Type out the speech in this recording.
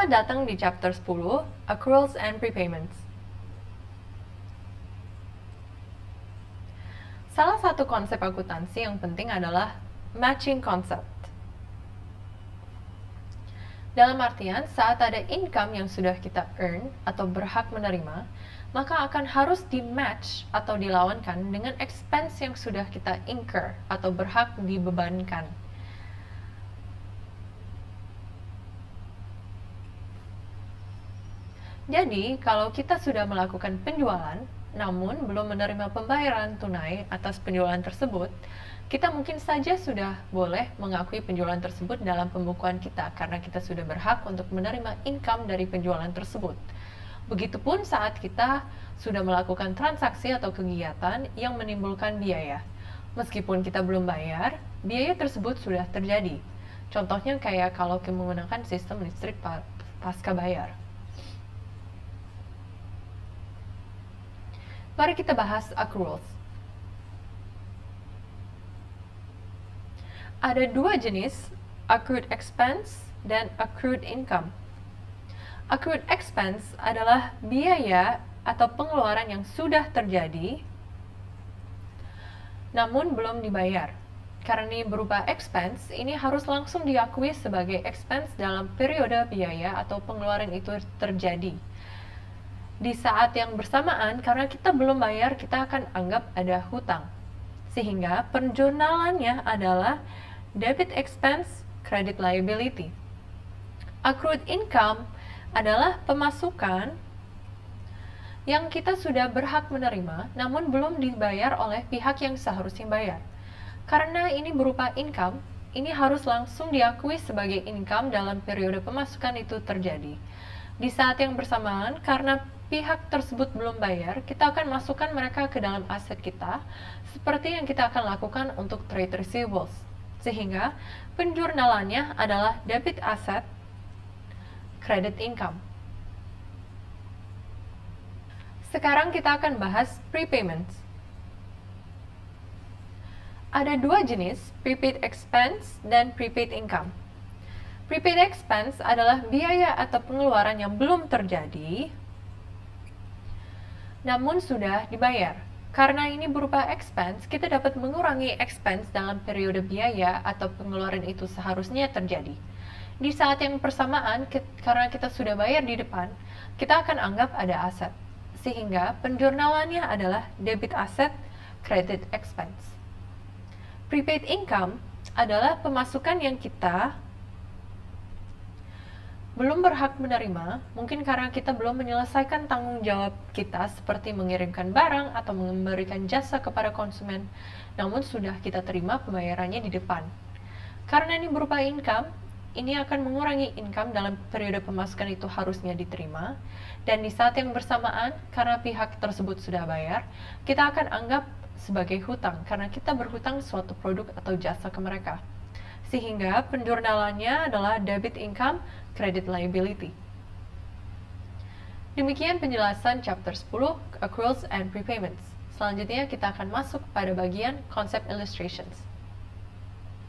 Selamat datang di chapter 10, Accruals and Prepayments. Salah satu konsep akuntansi yang penting adalah matching concept. Dalam artian, saat ada income yang sudah kita earn atau berhak menerima, maka akan harus di-match atau dilawankan dengan expense yang sudah kita incur atau berhak dibebankan. Jadi, kalau kita sudah melakukan penjualan, namun belum menerima pembayaran tunai atas penjualan tersebut, kita mungkin saja sudah boleh mengakui penjualan tersebut dalam pembukuan kita karena kita sudah berhak untuk menerima income dari penjualan tersebut. Begitupun saat kita sudah melakukan transaksi atau kegiatan yang menimbulkan biaya. Meskipun kita belum bayar, biaya tersebut sudah terjadi. Contohnya kayak kalau kita menggunakan sistem listrik pasca bayar. Mari kita bahas accruals. Ada dua jenis, accrued expense dan accrued income. Accrued expense adalah biaya atau pengeluaran yang sudah terjadi namun belum dibayar. Karena ini berupa expense, ini harus langsung diakui sebagai expense dalam periode biaya atau pengeluaran itu terjadi. Di saat yang bersamaan, karena kita belum bayar, kita akan anggap ada hutang. Sehingga penjurnalannya adalah debit expense, credit liability. Accrued income adalah pemasukan yang kita sudah berhak menerima, namun belum dibayar oleh pihak yang seharusnya bayar. Karena ini berupa income, ini harus langsung diakui sebagai income dalam periode pemasukan itu terjadi. Di saat yang bersamaan, karena pihak tersebut belum bayar, kita akan masukkan mereka ke dalam aset kita, seperti yang kita akan lakukan untuk trade receivables. Sehingga penjurnalannya adalah debit asset, credit income. Sekarang kita akan bahas prepayments. Ada dua jenis, prepaid expense dan prepaid income. Prepaid expense adalah biaya atau pengeluaran yang belum terjadi, namun sudah dibayar. Karena ini berupa expense, kita dapat mengurangi expense dalam periode biaya atau pengeluaran itu seharusnya terjadi. Di saat yang bersamaan, karena kita sudah bayar di depan, kita akan anggap ada aset. Sehingga penjurnalannya adalah debit asset, credit expense. Prepaid income adalah pemasukan yang kita belum berhak menerima, mungkin karena kita belum menyelesaikan tanggung jawab kita seperti mengirimkan barang atau memberikan jasa kepada konsumen, namun sudah kita terima pembayarannya di depan. Karena ini berupa income, ini akan mengurangi income dalam periode pemasukan itu harusnya diterima, dan di saat yang bersamaan, karena pihak tersebut sudah bayar, kita akan anggap sebagai hutang, karena kita berhutang suatu produk atau jasa ke mereka. Sehingga penjurnalannya adalah debit income, credit liability. Demikian penjelasan chapter 10, Accruals and Prepayments. Selanjutnya kita akan masuk pada bagian konsep illustrations.